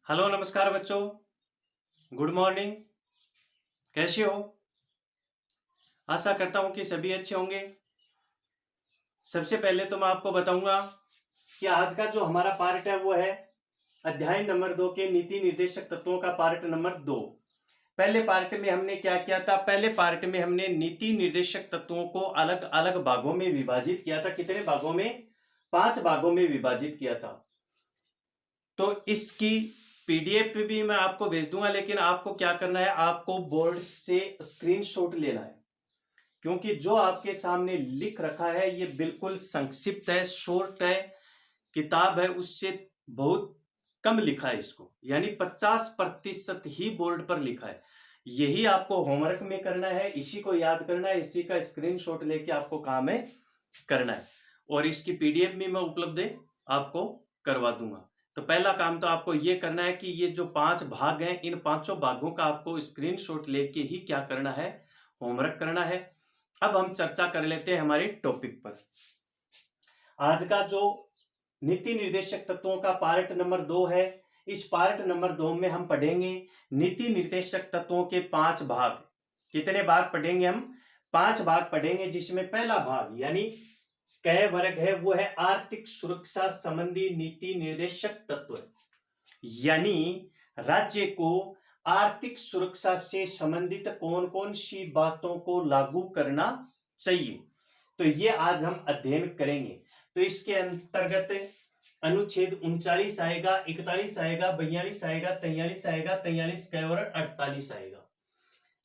Hello नमस्कार बच्चों। Good morning. कैसे हो? आशा करता हूं कि सभी अच्छे होंगे। सबसे पहले तो मैं आपको बताऊंगा कि आज का जो हमारा पार्ट है वो है अध्याय नंबर 2 के नीति निर्देशक तत्वों का पार्ट नंबर 2। पहले पार्ट में हमने क्या किया था? पहले पार्ट में हमने नीति निर्देशक तत्वों को अलग अलग भागों में विभाजित किया था। कितने भागों में? 5 भागों में विभाजित किया था। तो इसकी पीडीएफ भी मैं आपको भेज दूंगा, लेकिन आपको क्या करना है, आपको बोर्ड से स्क्रीनशॉट लेना है, क्योंकि जो आपके सामने लिख रखा है ये बिल्कुल संक्षिप्त है, शॉर्ट है, किताब है उससे बहुत कम लिखा है इसको, यानी 50% ही बोर्ड पर लिखा है। यही आपको होमवर्क में करना है, इसी को याद करना है, इसी का स्क्रीनशॉट लेके आपको काम है करना है, और इसकी पीडीएफ भी मैं उपलब्ध है आपको करवा दूंगा। तो पहला काम तो आपको ये करना है कि ये जो 5 भाग हैं, इन पांचों भागों का आपको स्क्रीनशॉट लेके ही क्या करना है, होमवर्क करना है। अब हम चर्चा कर लेते हैं हमारे टॉपिक पर। आज का जो नीति निर्देशक तत्वों का पार्ट नंबर 2 है, इस पार्ट नंबर 2 में हम पढ़ेंगे नीति निर्देशक तत्वों के 5 भाग। कितने भाग पढ़ेंगे हम? 5 भाग पढ़ेंगे, जिसमें पहला भाग यानी क वर्ग है वो है आर्थिक सुरक्षा संबंधी नीति निर्देशक तत्व, यानी राज्य को आर्थिक सुरक्षा से संबंधित कौन कौन सी बातों को लागू करना चाहिए, तो ये आज हम अध्ययन करेंगे। तो इसके अंतर्गत अनुच्छेद 39 आएगा, 41 आएगा, 42 आएगा, 43 आएगा, 43 क और 48 आएगा।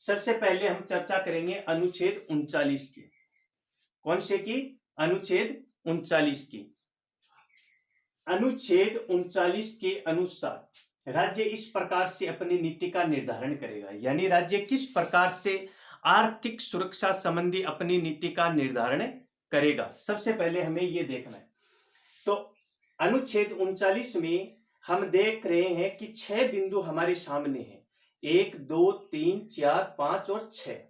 सबसे पहले हम चर्चा करेंगे अनुच्छेद 39 की। कौन से की? अनुच्छेद 39 की। अनुच्छेद 39 के अनुसार राज्य इस प्रकार से अपनी नीति का निर्धारण करेगा, यानी राज्य किस प्रकार से आर्थिक सुरक्षा संबंधी अपनी नीति का निर्धारण करेगा, सबसे पहले हमें यह देखना है। तो अनुच्छेद 39 में हम देख रहे हैं कि 6 बिंदु हमारे सामने हैं, 1 2 3 4 5 और 6।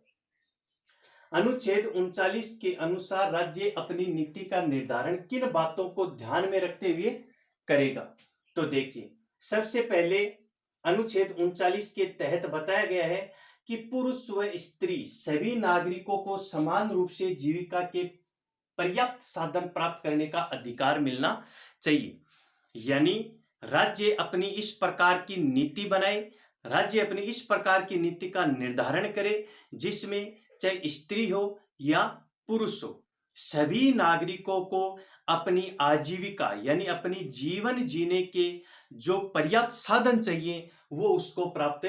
अनुच्छेद 39 के अनुसार राज्य अपनी नीति का निर्धारण किन बातों को ध्यान में रखते हुए करेगा? तो देखिए, सबसे पहले अनुच्छेद 39 के तहत बताया गया है कि पुरुष व स्त्री सभी नागरिकों को समान रूप से जीविका के पर्याप्त साधन प्राप्त करने का अधिकार मिलना चाहिए। यानी राज्य अपनी इस प्रकार की नीति बनाए, राज्य अपनी इस प्रकार की नीति का निर्धारण करे जिसमें चाहे स्त्री हो या पुरुष हो, सभी नागरिकों को अपनी आजीविका यानी अपनी जीवन जीने के जो पर्याप्त साधन चाहिए वो उसको प्राप्त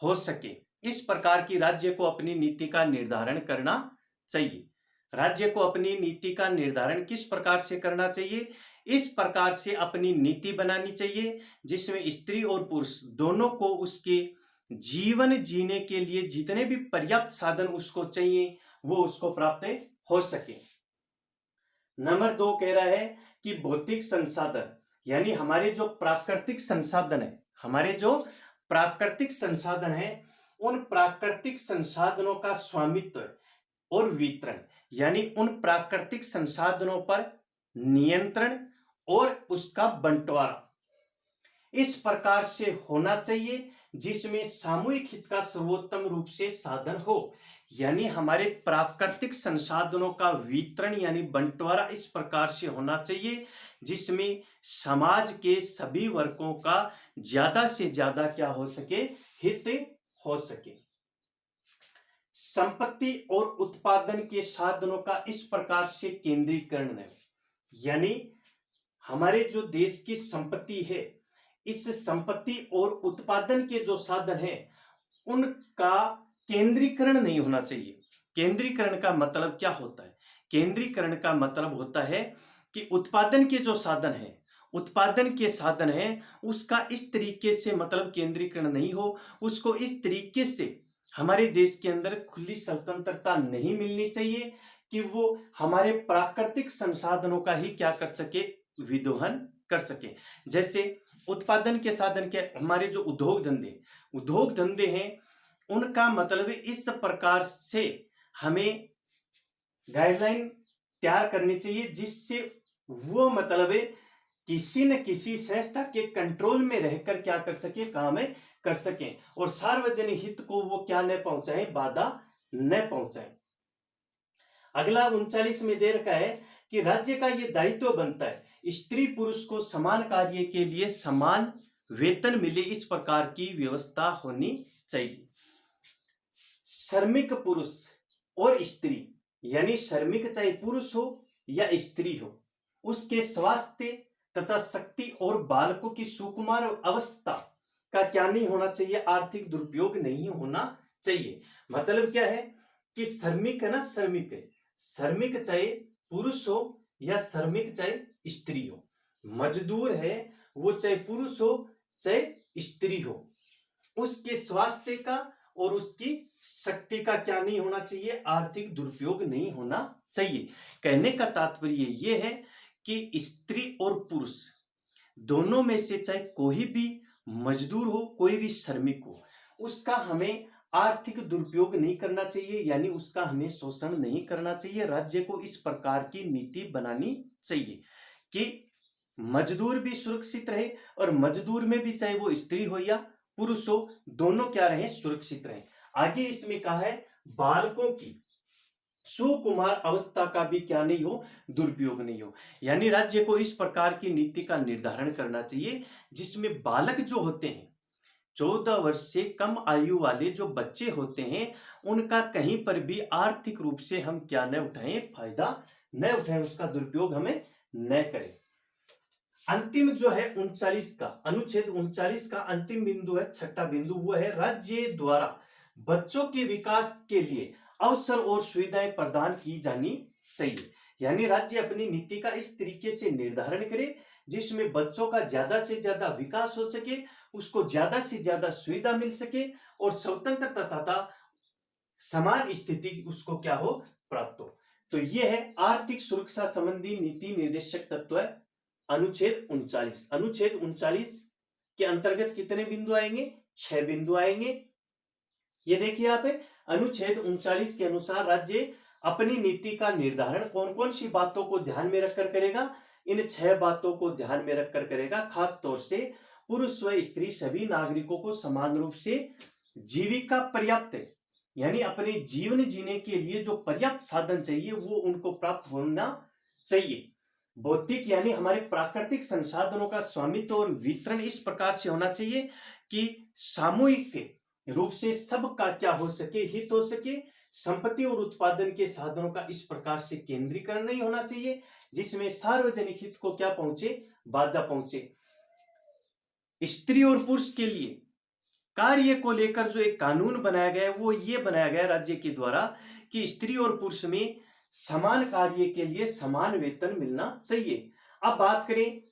हो सके। इस प्रकार की राज्य को अपनी नीति का निर्धारण करना चाहिए। राज्य को अपनी नीति का निर्धारण किस प्रकार से करना चाहिए? इस प्रकार से अपनी नीति बनानी चाहिए जिसमें स्त्री और पुरुष दोनों को उसके जीवन जीने के लिए जितने भी पर्याप्त साधन उसको चाहिए वो उसको प्राप्त हो सके। नंबर 2 कह रहा है कि भौतिक संसाधन, यानी हमारे जो प्राकृतिक संसाधन है, हमारे जो प्राकृतिक संसाधन है, उन प्राकृतिक संसाधनों का स्वामित्व और वितरण, यानी उन प्राकृतिक संसाधनों पर नियंत्रण और उसका बंटवारा इस प्रकार से होना चाहिए जिसमें सामूहिक हित का सर्वोत्तम रूप से साधन हो। यानी हमारे प्राकृतिक संसाधनों का वितरण यानी बंटवारा इस प्रकार से होना चाहिए जिसमें समाज के सभी वर्गों का ज्यादा से ज्यादा क्या हो सके, हित हो सके। संपत्ति और उत्पादन के साधनों का इस प्रकार से केंद्रीकरण है, यानी हमारे जो देश की संपत्ति है, इस संपत्ति और उत्पादन के जो साधन हैं उनका केंद्रीकरण नहीं होना चाहिए। केंद्रीकरण का मतलब क्या होता है? केंद्रीकरण का मतलब होता है कि उत्पादन के जो साधन हैं, उत्पादन के साधन हैं उसका इस तरीके से मतलब केंद्रीकरण नहीं हो, उसको इस तरीके से हमारे देश के अंदर खुली स्वतंत्रता नहीं मिलनी चाहिए कि वो हमारे प्राकृतिक संसाधनों का ही क्या कर सके, विदोहन कर सके। जैसे उत्पादन के साधन के हमारे जो उद्योग धंधे हैं उनका मतलब इस प्रकार से हमें गाइडलाइन तैयार करनी चाहिए जिससे वो मतलब किसी न किसी संस्था के कंट्रोल में रहकर क्या कर सके, काम कर सकें और सार्वजनिक हित को वो क्या न पहुंचाए, बाधा न पहुंचाए। अगला 39 में दे रखा है कि राज्य का ये दायित्व बनता है स्त्री पुरुष को समान कार्य के लिए समान वेतन मिले, इस प्रकार की व्यवस्था होनी चाहिए। श्रमिक पुरुष और स्त्री यानी श्रमिक चाहे पुरुष हो या स्त्री हो, उसके स्वास्थ्य तथा शक्ति और बालकों की सुकुमार अवस्था का क्या नहीं होना चाहिए, आर्थिक दुरुपयोग नहीं होना चाहिए। मतलब क्या है कि श्रमिक है ना, श्रमिक है, श्रमिक चाहे पुरुष हो या श्रमिक चाहे स्त्री हो, मजदूर है वो चाहे पुरुष हो चाहे स्त्री हो, उसके स्वास्थ्य का और उसकी शक्ति का क्या नहीं होना चाहिए, आर्थिक दुरुपयोग नहीं होना चाहिए। कहने का तात्पर्य ये है कि स्त्री और पुरुष दोनों में से चाहे कोई भी मजदूर हो, कोई भी श्रमिक हो, उसका हमें आर्थिक दुरुपयोग नहीं करना चाहिए, यानी उसका हमें शोषण नहीं करना चाहिए। राज्य को इस प्रकार की नीति बनानी चाहिए कि मजदूर भी सुरक्षित रहे और मजदूर में भी चाहे वो स्त्री हो या पुरुष हो, दोनों क्या रहे, सुरक्षित रहे। आगे इसमें कहा है बालकों की सुकुमार अवस्था का भी क्या नहीं हो, दुरुपयोग नहीं हो। यानी राज्य को इस प्रकार की नीति का निर्धारण करना चाहिए जिसमें बालक जो होते हैं, 14 वर्ष से कम आयु वाले जो बच्चे होते हैं, उनका कहीं पर भी आर्थिक रूप से हम क्या न उठाएं, फायदा न उठाएं, उसका दुरुपयोग हमें न करें। अंतिम जो है 39 का अनुच्छेद 39 का अंतिम बिंदु है, छठा बिंदु, वो है राज्य द्वारा बच्चों के विकास के लिए अवसर और सुविधाएं प्रदान की जानी चाहिए। यानी राज्य अपनी नीति का इस तरीके से निर्धारण करे जिसमें बच्चों का ज्यादा से ज्यादा विकास हो सके, उसको ज्यादा से ज्यादा सुविधा मिल सके और स्वतंत्रता तथा समान स्थिति उसको क्या हो, प्राप्त हो। तो यह है आर्थिक सुरक्षा संबंधी नीति निर्देशक तत्व है अनुच्छेद 39। अनुच्छेद 39 के अंतर्गत कितने बिंदु आएंगे, 6 बिंदु आएंगे। ये देखिए आप, अनुच्छेद 39 के अनुसार राज्य अपनी नीति का निर्धारण कौन कौन सी बातों को ध्यान में रखकर करेगा, इन 6 बातों को ध्यान में रखकर करेगा। खास तौर से पुरुष व स्त्री सभी नागरिकों को समान रूप से जीविका पर्याप्त है, यानी अपने जीवन जीने के लिए जो पर्याप्त साधन चाहिए वो उनको प्राप्त होना चाहिए। भौतिक यानी हमारे प्राकृतिक संसाधनों का स्वामित्व और वितरण इस प्रकार से होना चाहिए कि सामूहिक रूप से सबका क्या हो सके, हित हो सके। संपत्ति और उत्पादन के साधनों का इस प्रकार से केंद्रीकरण नहीं होना चाहिए जिसमें सार्वजनिक हित को क्या पहुंचे, बाधा पहुंचे। स्त्री और पुरुष के लिए कार्य को लेकर जो एक कानून बनाया गया है वो ये बनाया गया राज्य के द्वारा कि स्त्री और पुरुष में समान कार्य के लिए समान वेतन मिलना चाहिए। अब बात करें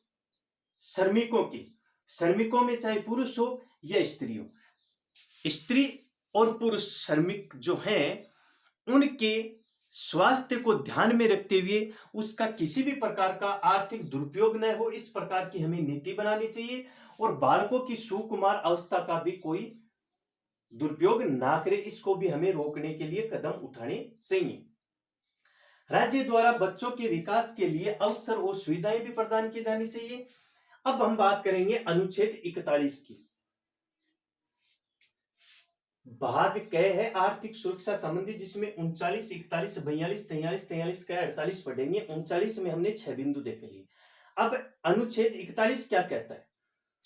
श्रमिकों की, श्रमिकों में चाहे पुरुष हो या स्त्री हो, स्त्री और पुरुष श्रमिक जो हैं उनके स्वास्थ्य को ध्यान में रखते हुए उसका किसी भी प्रकार का आर्थिक दुरुपयोग न हो, इस प्रकार की हमें नीति बनानी चाहिए और बालकों की सुकुमार अवस्था का भी कोई दुरुपयोग ना करे, इसको भी हमें रोकने के लिए कदम उठाने चाहिए। राज्य द्वारा बच्चों के विकास के लिए अवसर और सुविधाएं भी प्रदान की जानी चाहिए। अब हम बात करेंगे अनुच्छेद 41 की। भाग क है आर्थिक सुरक्षा संबंधी, जिसमें 39, 41, 42, 43, 43 का 48 पढ़ेंगे। 39 में हमने 6 बिंदु देख लिए। अब अनुच्छेद 41 क्या कहता है,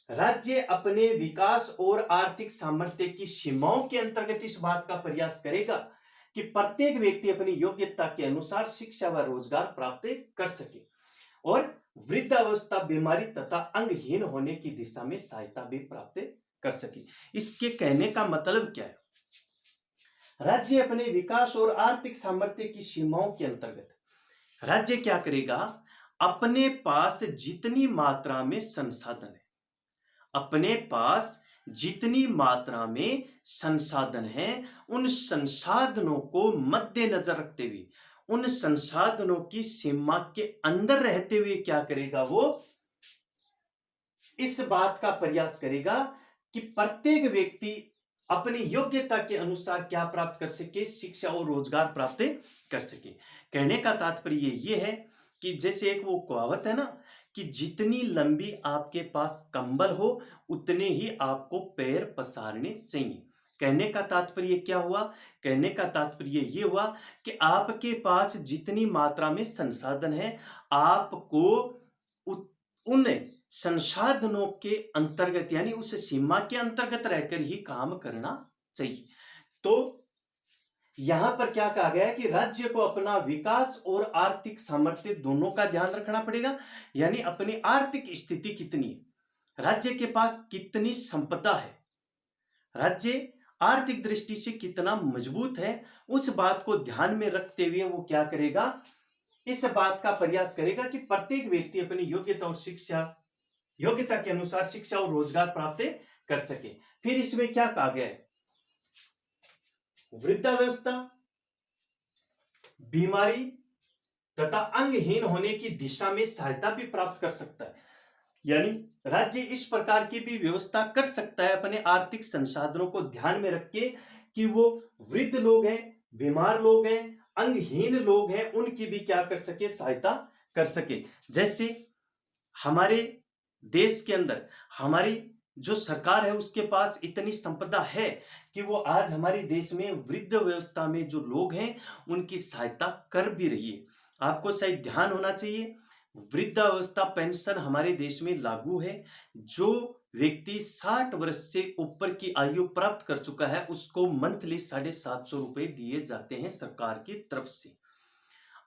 राज्य अपने विकास और आर्थिक सामर्थ्य की सीमाओं के अंतर्गत इस बात का प्रयास करेगा कि प्रत्येक व्यक्ति अपनी योग्यता के अनुसार शिक्षा व रोजगार प्राप्त कर सके और वृद्धावस्था, बीमारी तथा अंगहीन होने की दिशा में सहायता भी प्राप्त कर सके। इसके कहने का मतलब क्या है, राज्य अपने विकास और आर्थिक सामर्थ्य की सीमाओं के अंतर्गत राज्य क्या करेगा, अपने पास जितनी मात्रा में संसाधन है, अपने पास जितनी मात्रा में संसाधन है उन संसाधनों को मद्देनजर रखते हुए, उन संसाधनों की सीमा के अंदर रहते हुए क्या करेगा, वो इस बात का प्रयास करेगा कि प्रत्येक व्यक्ति अपनी योग्यता के अनुसार क्या प्राप्त कर सके, शिक्षा और रोजगार प्राप्त कर सके। कहने का तात्पर्य ये है कि जैसे एक वो कहावत है ना कि जितनी लंबी आपके पास कंबल हो उतने ही आपको पैर पसारने चाहिए। कहने का तात्पर्य क्या हुआ? कहने का तात्पर्य ये हुआ कि आपके पास जितनी मात्रा में संसाधन है, आपको उन संसाधनों के अंतर्गत यानी उस सीमा के अंतर्गत रहकर ही काम करना चाहिए। तो यहां पर क्या कहा गया है कि राज्य को अपना विकास और आर्थिक सामर्थ्य दोनों का ध्यान रखना पड़ेगा। यानी अपनी आर्थिक स्थिति कितनी है, राज्य के पास कितनी संपदा है, राज्य आर्थिक दृष्टि से कितना मजबूत है, उस बात को ध्यान में रखते हुए वो क्या करेगा, इस बात का प्रयास करेगा कि प्रत्येक व्यक्ति अपनी योग्यता के अनुसार शिक्षा और रोजगार प्राप्त कर सके। फिर इसमें क्या कहा गया है, वृद्धावस्था, बीमारी तथा अंगहीन होने की दिशा में सहायता भी प्राप्त कर सकता है। यानी राज्य इस प्रकार की भी व्यवस्था कर सकता है अपने आर्थिक संसाधनों को ध्यान में रख के कि वो वृद्ध लोग हैं, बीमार लोग हैं, अंगहीन लोग हैं, उनकी भी क्या कर सके, सहायता कर सके। जैसे हमारे देश के अंदर हमारी जो सरकार है उसके पास इतनी संपदा है कि वो आज हमारे देश में वृद्ध व्यवस्था में जो लोग हैं उनकी सहायता कर भी रही है। आपको शायद ध्यान होना चाहिए, वृद्धावस्था पेंशन हमारे देश में लागू है। जो व्यक्ति 60 वर्ष से ऊपर की आयु प्राप्त कर चुका है उसको मंथली 750 रुपए दिए जाते हैं सरकार की तरफ से।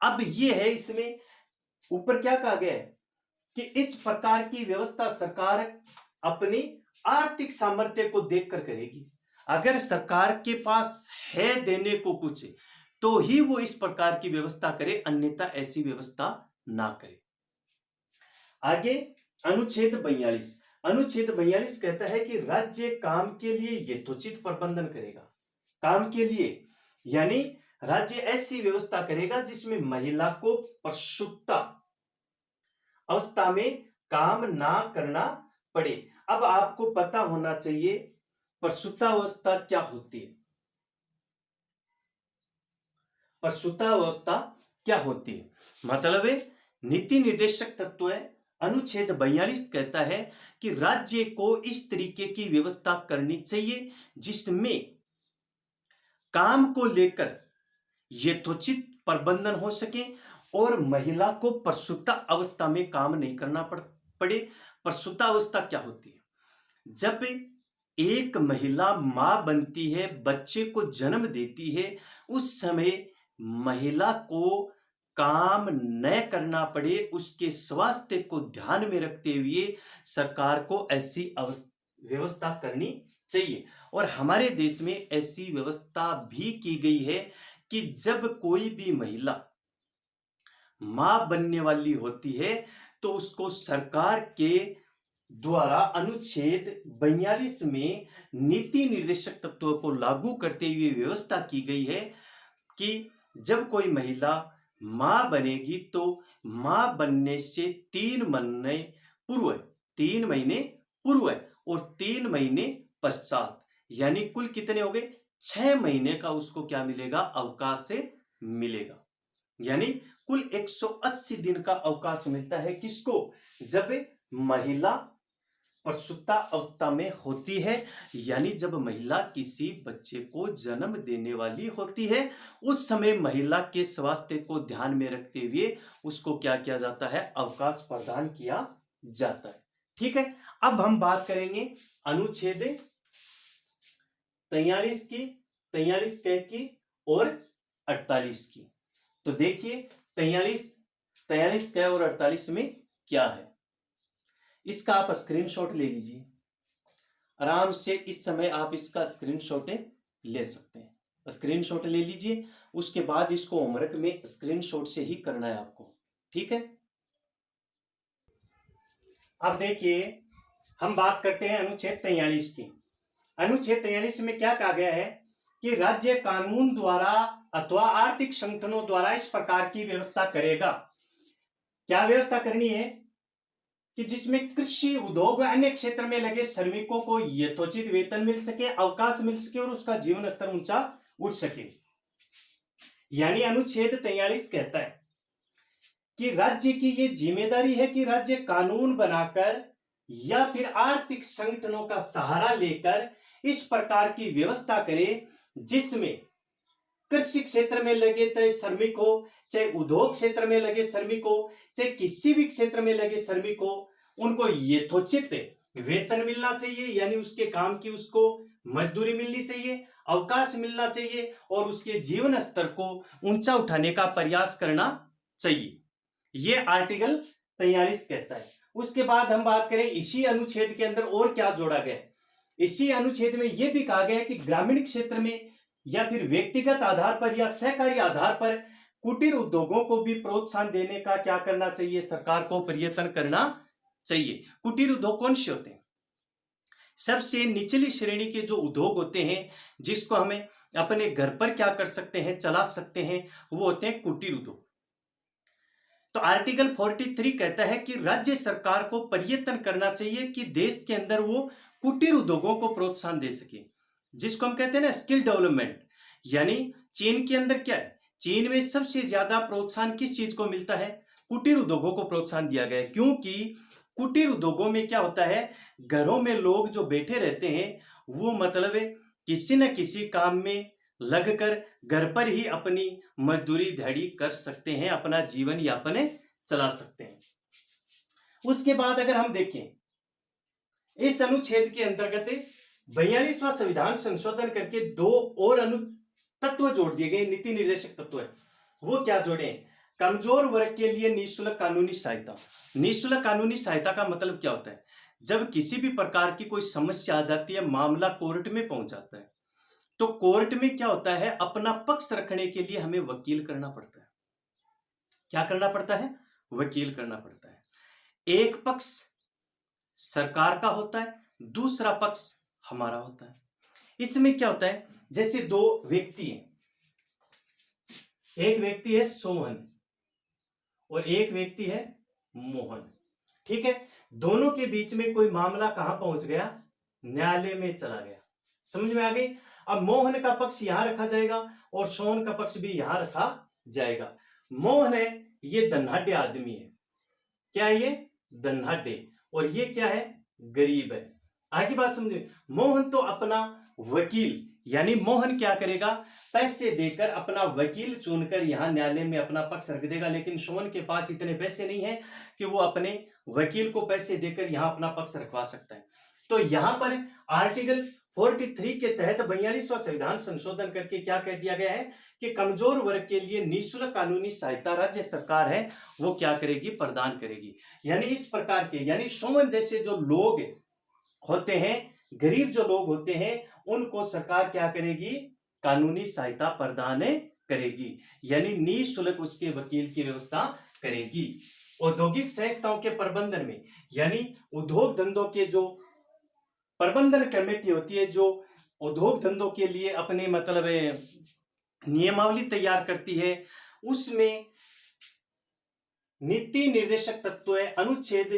अब ये है, इसमें ऊपर क्या कहा गया है कि इस प्रकार की व्यवस्था सरकार अपनी आर्थिक सामर्थ्य को देखकर करेगी। अगर सरकार के पास है देने को कुछ तो ही वो इस प्रकार की व्यवस्था करे, अन्यथा ऐसी व्यवस्था ना करे। आगे अनुच्छेद 42 कहता है कि राज्य काम के लिए यथोचित प्रबंधन करेगा। काम के लिए यानी राज्य ऐसी व्यवस्था करेगा जिसमें महिला को प्रसूता अवस्था में काम ना करना पड़े। अब आपको पता होना चाहिए प्रसूतावस्था क्या होती है। प्रसूतावस्था क्या होती है मतलब है नीति निर्देशक तत्व है। अनुच्छेद 42 कहता है कि राज्य को इस तरीके की व्यवस्था करनी चाहिए जिसमें काम को लेकर यथोचित प्रबंधन हो सके और महिला को प्रसूता अवस्था में काम नहीं करना पड़े। प्रसूता अवस्था क्या होती है, जब एक महिला मां बनती है, बच्चे को जन्म देती है, उस समय महिला को काम न करना पड़े, उसके स्वास्थ्य को ध्यान में रखते हुए सरकार को ऐसी व्यवस्था करनी चाहिए। और हमारे देश में ऐसी व्यवस्था भी की गई है कि जब कोई भी महिला मां बनने वाली होती है तो उसको सरकार के द्वारा अनुच्छेद 42 में नीति निर्देशक तत्वों को लागू करते हुए व्यवस्था की गई है कि जब कोई महिला मां बनेगी तो मां बनने से 3 महीने पूर्व और 3 महीने पश्चात, यानी कुल कितने हो गए, 6 महीने का उसको क्या मिलेगा, अवकाश मिलेगा। यानी कुल 180 दिन का अवकाश मिलता है किसको, जब महिला प्रसूता अवस्था में होती है, यानी जब महिला किसी बच्चे को जन्म देने वाली होती है, उस समय महिला के स्वास्थ्य को ध्यान में रखते हुए उसको क्या किया जाता है, अवकाश प्रदान किया जाता है। ठीक है, अब हम बात करेंगे अनुच्छेद 43 की और 48 की। तो देखिए 43 का और 48 में क्या है, इसका आप स्क्रीनशॉट ले लीजिए आराम से। इस समय आप इसका स्क्रीनशॉट ले सकते हैं, स्क्रीनशॉट ले लीजिए। उसके बाद इसको होमवर्क में स्क्रीनशॉट से ही करना है आपको, ठीक है। अब देखिए हम बात करते हैं अनुच्छेद 43 की। अनुच्छेद 43 में क्या कहा गया है कि राज्य कानून द्वारा अथवा आर्थिक संगठनों द्वारा इस प्रकार की व्यवस्था करेगा। क्या व्यवस्था करनी है कि जिसमें कृषि, उद्योग व अन्य क्षेत्र में लगे श्रमिकों को यथोचित वेतन मिल सके, अवकाश मिल सके और उसका जीवन स्तर ऊंचा उठ सके। यानी अनुच्छेद 43 कहता है कि राज्य की ये जिम्मेदारी है कि राज्य कानून बनाकर या फिर आर्थिक संगठनों का सहारा लेकर इस प्रकार की व्यवस्था करे जिसमें कृषि क्षेत्र में लगे चाहे श्रमिक हो, चाहे उद्योग क्षेत्र में लगे श्रमिक हो, चाहे किसी भी क्षेत्र में लगे श्रमिक हो, उनको यथोचित वेतन मिलना चाहिए, यानी उसके काम की उसको मजदूरी मिलनी चाहिए, अवकाश मिलना चाहिए और उसके जीवन स्तर को ऊंचा उठाने का प्रयास करना चाहिए। ये आर्टिकल 43 कहता है। उसके बाद हम बात करें इसी अनुच्छेद के अंदर और क्या जोड़ा गया। इसी अनुच्छेद में यह भी कहा गया कि ग्रामीण क्षेत्र में या फिर व्यक्तिगत आधार पर या सहकारी आधार पर कुटीर उद्योगों को भी प्रोत्साहन देने का क्या करना चाहिए, सरकार को प्रयत्न करना चाहिए। कुटीर उद्योग कौन से होते हैं? सबसे निचली श्रेणी के जो उद्योग होते हैं, जिसको हमें अपने घर पर क्या कर सकते हैं, चला सकते हैं, वो होते हैं कुटीर उद्योग। तो आर्टिकल 43 कहता है कि राज्य सरकार को प्रयत्न करना चाहिए कि देश के अंदर वो कुटीर उद्योगों को प्रोत्साहन दे सके, जिसको हम कहते हैं ना स्किल डेवलपमेंट। यानी चीन के अंदर क्या है, चीन में सबसे ज्यादा प्रोत्साहन किस चीज को मिलता है? कुटीर उद्योगों को प्रोत्साहन दिया गया है, क्योंकि कुटीर उद्योगों में क्या होता है, घरों में लोग जो बैठे रहते हैं वो मतलब किसी न किसी काम में लगकर घर पर ही अपनी मजदूरी दिहाड़ी कर सकते हैं, अपना जीवन यापन चला सकते हैं। उसके बाद अगर हम देखें इस अनुच्छेद के अंतर्गत 42वां संविधान संशोधन करके दो और तत्व जोड़ दिए गए, नीति निर्देशक तत्व है। वो क्या जोड़े? कमजोर वर्ग के लिए निःशुल्क कानूनी सहायता। निःशुल्क कानूनी सहायता का मतलब क्या होता है? जब किसी भी प्रकार की कोई समस्या आ जाती है, मामला कोर्ट में पहुंच जाता है, तो कोर्ट में क्या होता है, अपना पक्ष रखने के लिए हमें वकील करना पड़ता है। क्या करना पड़ता है? वकील करना पड़ता है। एक पक्ष सरकार का होता है, दूसरा पक्ष हमारा होता है। इसमें क्या होता है, जैसे दो व्यक्ति हैं, एक व्यक्ति है सोहन और एक व्यक्ति है मोहन, ठीक है। दोनों के बीच में कोई मामला कहां पहुंच गया? न्यायालय में चला गया। समझ में आ गई? अब मोहन का पक्ष यहां रखा जाएगा और सोहन का पक्ष भी यहां रखा जाएगा। मोहन है, ये धनाढ्य आदमी है। क्या है ये? धनाढ्य। और ये क्या है? गरीब है। आगे बात समझे। मोहन तो अपना वकील, यानी मोहन क्या करेगा, पैसे देकर अपना वकील चुनकर यहां न्यायालय में अपना पक्ष रख देगा, लेकिन सोहन के पास इतने पैसे नहीं है कि वो अपने वकील को पैसे देकर यहां अपना पक्ष रखवा सकता है। तो यहां पर आर्टिकल 43 के तहत 42वां संविधान संशोधन करके क्या कह दिया गया है कि कमजोर वर्ग के लिए निःशुल्क कानूनी सहायता राज्य सरकार है वो क्या करेगी? प्रदान करेगी। यानी इस प्रकार के, यानी सोहन जैसे जो लोग होते हैं, गरीब जो लोग होते हैं, उनको सरकार क्या करेगी? कानूनी सहायता प्रदान करेगी, यानी निःशुल्क उसके वकील की व्यवस्था करेगी। औद्योगिक संस्थाओं के प्रबंधन में, यानी उद्योग धंधों के जो प्रबंधन कमेटी होती है, जो उद्योग धंधों के लिए अपने मतलब नियमावली तैयार करती है, उसमें नीति निर्देशक तत्व है। अनुच्छेद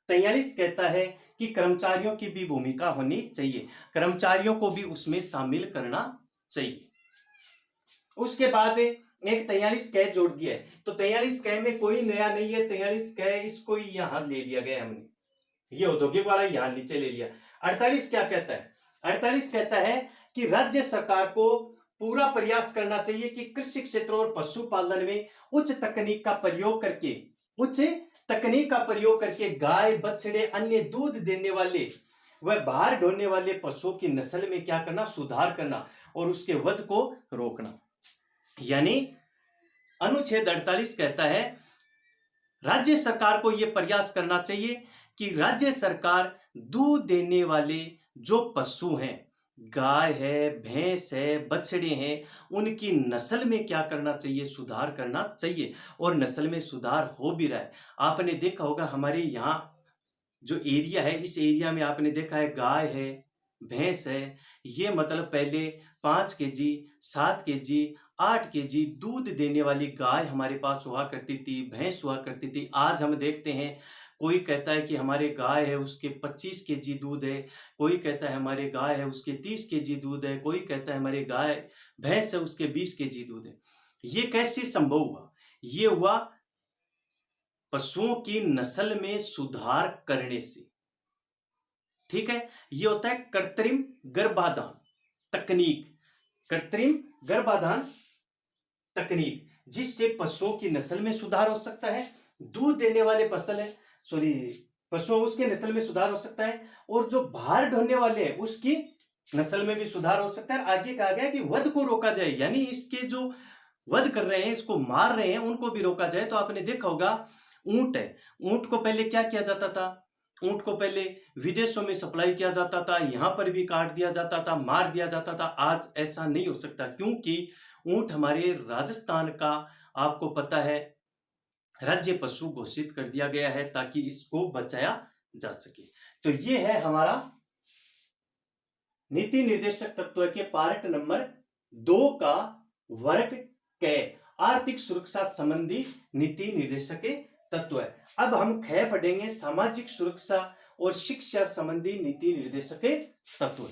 43 कहता है कि कर्मचारियों की भी भूमिका होनी चाहिए, कर्मचारियों को भी उसमें शामिल करना चाहिए। उसके बाद एक 43 कै जोड़ दिया है। तो 43 कै में कोई नया नहीं है, 43 कै इसको यहां ले लिया गया हमने, ये औद्योगिक वाला यहां नीचे ले लिया। 48 क्या कहता है? 48 कहता है कि राज्य सरकार को पूरा प्रयास करना चाहिए कि कृषि क्षेत्र और पशुपालन में उच्च तकनीक का प्रयोग करके गाय, बछड़े, अन्य दूध देने वाले व बाहर ढोने वाले पशुओं की नस्ल में क्या करना? सुधार करना और उसके वध को रोकना। यानी अनुच्छेद 48 कहता है राज्य सरकार को यह प्रयास करना चाहिए कि राज्य सरकार दूध देने वाले जो पशु हैं, गाय है, भैंस है, बछड़े हैं, उनकी नस्ल में क्या करना चाहिए? सुधार करना चाहिए। और नस्ल में सुधार हो भी रहा है। आपने देखा होगा हमारे यहाँ जो एरिया है, इस एरिया में आपने देखा है गाय है, भैंस है, ये मतलब पहले 5 केजी, 7 केजी, 8 केजी दूध देने वाली गाय हमारे पास हुआ करती थी, भैंस हुआ करती थी। आज हम देखते हैं कोई कहता है कि हमारे गाय है उसके 25 केजी दूध है, कोई कहता है हमारे गाय है उसके 30 केजी दूध है, कोई कहता है हमारे गाय भैंस है उसके 20 केजी दूध है। ये कैसे संभव हुआ? ये हुआ पशुओं की नस्ल में सुधार करने से। ठीक है, ये होता है कृत्रिम गर्भाधान तकनीक। कृत्रिम गर्भाधान तकनीक जिससे पशुओं की नस्ल में सुधार हो सकता है, दूध देने वाले पशुओं उसके नस्ल में सुधार हो सकता है, और जो भार ढोने वाले हैं उसकी नस्ल में भी सुधार हो सकता है। आगे कहा गया कि वध को रोका जाए, यानी इसके जो वध कर रहे हैं, इसको मार रहे हैं, उनको भी रोका जाए। तो आपने देखा होगा ऊंट है, ऊंट को पहले क्या किया जाता था, ऊंट को पहले विदेशों में सप्लाई किया जाता था, यहां पर भी काट दिया जाता था, मार दिया जाता था। आज ऐसा नहीं हो सकता, क्योंकि ऊंट हमारे राजस्थान का आपको पता है राज्य पशु घोषित कर दिया गया है, ताकि इसको बचाया जा सके। तो ये है हमारा नीति निर्देशक तत्व के पार्ट नंबर 2 का वर्ग क, आर्थिक सुरक्षा संबंधी नीति निर्देशक के तत्व है। अब हम ख पढ़ेंगे, सामाजिक सुरक्षा और शिक्षा संबंधी नीति निर्देशक के तत्व।